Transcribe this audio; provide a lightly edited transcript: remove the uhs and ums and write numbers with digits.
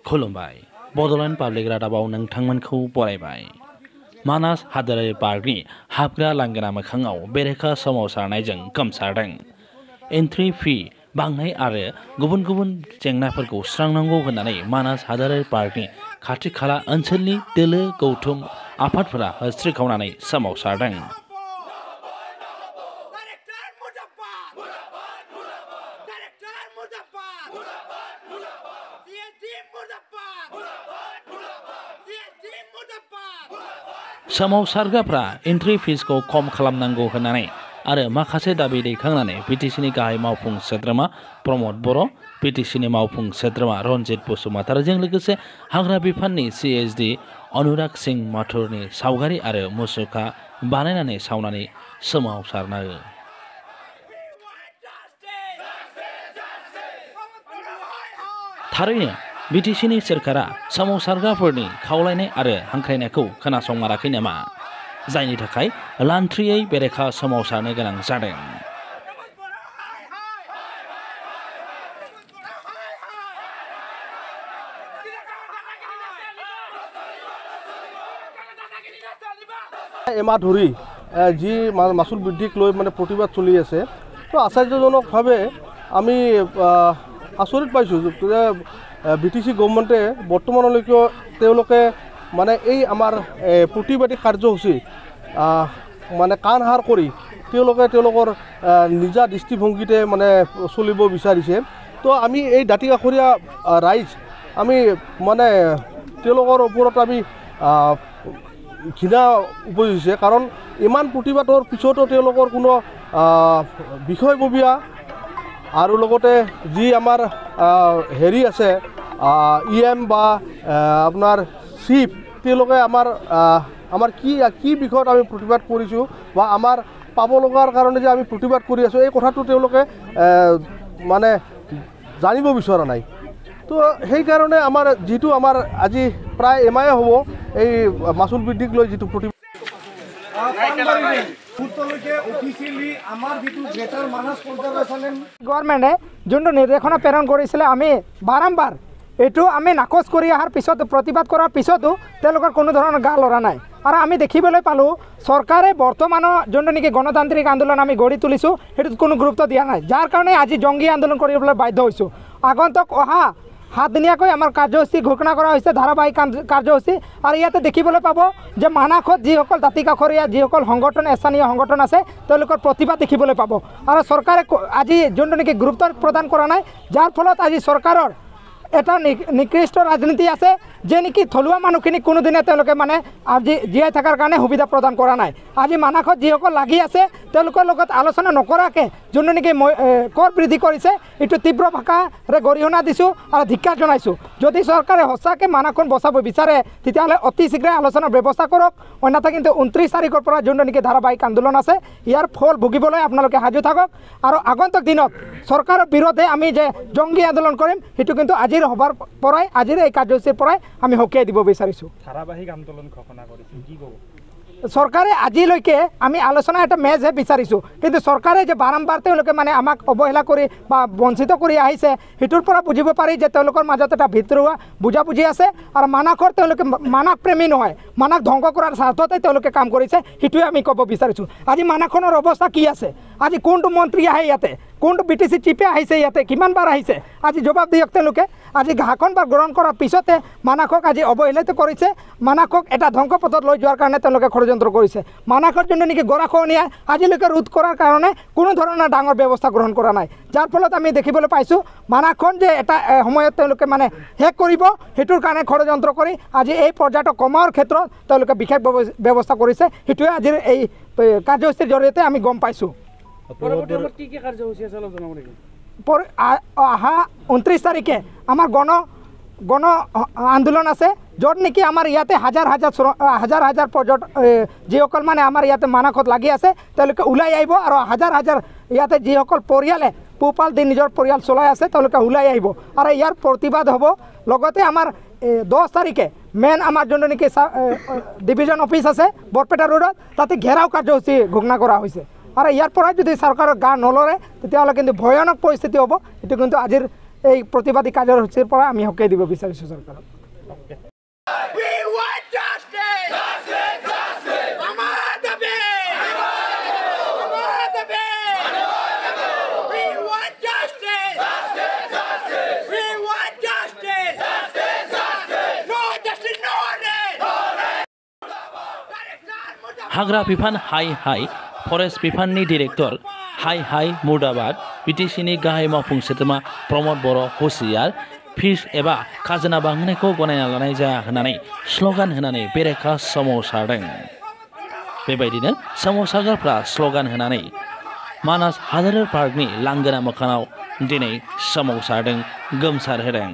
खुलुमबाय बड'लेण्ड पाब्लिक रादाबाव नोंथांमोनखौ बरायबाय। मानास हादोरारि पार्कनि हाबग्रा लांगोना मोखाङाव बेरेखा सोमावसारनायजों गोमसारदों। एन्ट्रि फी बांनाय आरो गुबुन गुबुन जेंनाफोरखौ सुस्रांनांगौ होननानै मानास हादोरारि पार्कनि खाथि खाला ओनसोलनि दोलो गौथुम आफादफोरा होस्रिखावनानै सोमावसारदों। सोमावसारग्राफ्रा एन्ट्रि फिसखौ खम खालामनांगौ होननानै आरो माखासे दाबि दैखांनानै बिटिसिनि गाहाय मावफुं सोद्रोमा प्रमद बर', बिटिसिनि मावफुं सोद्रोमा रनजित बसुमतारीजों लोगोसे हाग्रा बिफाननि CSD अनुराग सिंह माथुरनि सावगारि आरो मुसुखा बानायनानै सावनानै सोमावसारनाङो। थारैनो बिटिसिनि सोरखारा सोमावसारग्राफोरनि खावलायनाय आरो हांख्रायनायखौ खोनासंमाराखै नामा, जायनि थाखाय लान्थ्रियै बेरेखा सोमावसारनो गोनां जादों। এমাহ ধৰি যি মাচুল বৃদ্ধিক লৈ মানে প্ৰতিবাদ চলি আছে, তো আশ্চৰ্যজনকভাৱে আমি আচৰিত পাইছোঁ যে বিটিচি গভৰ্ণমেণ্টে বৰ্তমানলৈকে তেওঁলোকে মানে এই আমাৰ প্ৰতিবাদী কাৰ্যসূচী মানে কাণসাৰ কৰি তেওঁলোকৰ নিজা দৃষ্টিভংগীতে মানে চলিব বিচাৰিছে। তো আমি এই দাঁতিকাষৰীয়া ৰাইজ আমি মানে তেওঁলোকৰ ওপৰত আমি ঘৃণা উপজিছে, কাৰণ ইমান প্ৰতিবাদৰ পিছতো তেওঁলোকৰ কোনো বিষয়ববীয়া আৰু লগতে যি আমাৰ হেৰি আছে EM বা আপোনাৰ চিফ, তেওঁলোকে আমাৰ কি বিষয়ত আমি প্ৰতিবাদ কৰিছোঁ বা আমাৰ পাব লগাৰ কাৰণে যে আমি প্ৰতিবাদ কৰি আছোঁ, এই কথাটো তেওঁলোকে মানে জানিব বিচৰা নাই। তো সেইকাৰণে আমাৰ যিটো আমাৰ আজি প্ৰায় এমাহে হ'ব এই মাচুল বৃদ্ধিক লৈ যিটো প্ৰতিবাদ গভৰ্ণমেণ্টে যোনটো নিৰ্দেশনা প্ৰেৰণ কৰিছিলে, আমি বাৰম্বাৰ এইটো আমি নাকচ কৰি অহাৰ পিছতো প্ৰতিবাদ কৰাৰ পিছতো তেওঁলোকৰ কোনো ধৰণৰ গা লৰা নাই। আৰু আমি দেখিবলৈ পালোঁ চৰকাৰে বৰ্তমানৰ যোনটো নেকি গণতান্ত্ৰিক আন্দোলন আমি গঢ়ি তুলিছোঁ সেইটোত কোনো গুৰুত্ব দিয়া নাই, যাৰ কাৰণে আজি জংগী আন্দোলন কৰিবলৈ বাধ্য হৈছোঁ। আগন্তুক অহা 7 দিনীয়াকৈ আমাৰ কাৰ্যসূচী ঘোষণা কৰা হৈছে, ধাৰাবাহিক কাৰ্যসূচী। আৰু ইয়াতে দেখিবলৈ পাব যে মানাসত যিসকল দাঁতিকাষৰীয়া যিসকল সংগঠন স্থানীয় সংগঠন আছে তেওঁলোকৰ প্ৰতিবাদ দেখিবলৈ পাব। আৰু চৰকাৰে আজি যোনটো নেকি গুৰুত্ব প্ৰদান কৰা নাই, যাৰ ফলত আজি চৰকাৰৰ এটা নিকৃষ্ট ৰাজনীতি আছে, যে নেকি থলুৱা মানুহখিনিক কোনোদিনে তেওঁলোকে মানে আজি জীয়াই থকাৰ কাৰণে সুবিধা প্ৰদান কৰা নাই। আজি মানাসত যিসকল লাগি আছে তেওঁলোকৰ লগত আলোচনা নকৰাকৈ যোনটো নেকি কৰ বৃদ্ধি কৰিছে, এইটো তীব্ৰ ভাষাৰে গৰিহণা দিছোঁ আৰু ধিক্কাৰ জনাইছোঁ। যদি চৰকাৰে সঁচাকৈ মানাসখন বচাব বিচাৰে তেতিয়াহ'লে অতি শীঘ্ৰে আলোচনাৰ ব্যৱস্থা কৰক, অন্যথা কিন্তু 29 তাৰিখৰ পৰা যোনটো নেকি ধাৰাবাহিক আন্দোলন আছে ইয়াৰ ফল ভুগিবলৈ আপোনালোকে সাজু থাকক। আৰু আগন্তুক দিনত চৰকাৰৰ বিৰোধে আমি যে জংগী আন্দোলন কৰিম সেইটো কিন্তু আজিৰ সভাৰ পৰাই, আজিৰ এই কাৰ্যসূচীৰ পৰাই আমি সকীয়াই দিব বিচাৰিছোঁ। ধাৰাবাহিক আন্দোলন ঘোষণা কৰিছে, কি ক'ব? চৰকাৰে আজিলৈকে আমি আলোচনা এটা মেজহে বিচাৰিছোঁ, কিন্তু চৰকাৰে যে বাৰম্বাৰ তেওঁলোকে মানে আমাক অৱহেলা কৰি বা বঞ্চিত কৰি আহিছে, সেইটোৰ পৰা বুজিব পাৰি যে তেওঁলোকৰ মাজত এটা ভিতৰুৱা বুজাবুজি আছে। আৰু মানাসৰ তেওঁলোকে মানাস প্ৰেমী নহয়, মানাস ধ্বংস কৰাৰ স্বাৰ্থতে তেওঁলোকে কাম কৰিছে, সেইটোৱে আমি ক'ব বিচাৰিছোঁ। আজি মানাসখনৰ অৱস্থা কি আছে, আজি কোনটো মন্ত্ৰী আহে ইয়াতে, কোনটো BTC চিফে আহিছে ইয়াতে, কিমানবাৰ আহিছে, আজি জবাব দিয়ক তেওঁলোকে। আজি শাসনভাৰ গ্ৰহণ কৰাৰ পিছতে মানাসক আজি অৱহেলিত কৰিছে, মানাসক এটা ধ্বংস পথত লৈ যোৱাৰ কাৰণে তেওঁলোকে ষড়যন্ত্ৰ কৰিছে। মানাসৰ যোনটো নেকি গৰাখহনীয়া আজিলৈকে ৰোধ কৰাৰ কাৰণে কোনো ধৰণৰ ডাঙৰ ব্যৱস্থা গ্ৰহণ কৰা নাই, যাৰ ফলত আমি দেখিবলৈ পাইছোঁ মানাসখন যে এটা সময়ত তেওঁলোকে মানে শেষ কৰিব, সেইটোৰ কাৰণে ষড়যন্ত্ৰ কৰি আজি এই পৰ্যায়টো কমাৰ ক্ষেত্ৰত তেওঁলোকে বিশেষ ব্যৱস্থা কৰিছে। সেইটোৱে আজিৰ এই কাৰ্যসূচীৰ জৰিয়তে আমি গম পাইছোঁ। অহা 29 তাৰিখে আমাৰ গণ আন্দোলন আছে, য'ত নেকি আমাৰ ইয়াতে হাজাৰ হাজাৰ যিসকল মানে আমাৰ ইয়াতে মানাসত লাগি আছে তেওঁলোকে ওলাই আহিব, আৰু হাজাৰ ইয়াতে যিসকল পৰিয়ালে পোহপাল দি নিজৰ পৰিয়াল চলাই আছে তেওঁলোকে ওলাই আহিব আৰু ইয়াৰ প্ৰতিবাদ হ'ব। লগতে আমাৰ 10 তাৰিখে মেইন আমাৰ যোনটো নেকি ডিভিজন অফিচ আছে বৰপেটা ৰোডত, তাতে ঘেৰাও কাৰ্যসূচী ঘোষণা কৰা হৈছে। আৰু ইয়াৰ পৰা যদি চৰকাৰৰ গা নলৰে তেতিয়াহ'লে কিন্তু ভয়ানক পৰিস্থিতি হ'ব। এইটো কিন্তু আজিৰ এই প্ৰতিবাদী কাৰ্যসূচীৰ পৰা আমি হকে দিব বিচাৰিছোঁ চৰকাৰক। We want justice! Justice! Justice! Amar dabi! Amar dabi! We want justice! Justice! Justice! We want justice! Justice! Justice! No justice, no rest! No rest! हाग्रा बिफान हाई हाई फरेस्ट बिफाननि डिरेक्टर हाई हाई मुर्दाबाद बिटिसिनि गाहाय मावफुं सोद्रोमा प्रमद बर' हुसियार फिस एबा खाजोना बांहोनायखौ गनायना लानाय जाया होननानै स्ल'गान होनानै बेरेखा सोमावसारदों। बेबायदिनो सोमावसारग्राफ्रा स्ल'गान होनानै मानास हादोरारि पार्कनि लांगोना मोखाङाव दिनै सोमावसारदों, गोमसारहोदों।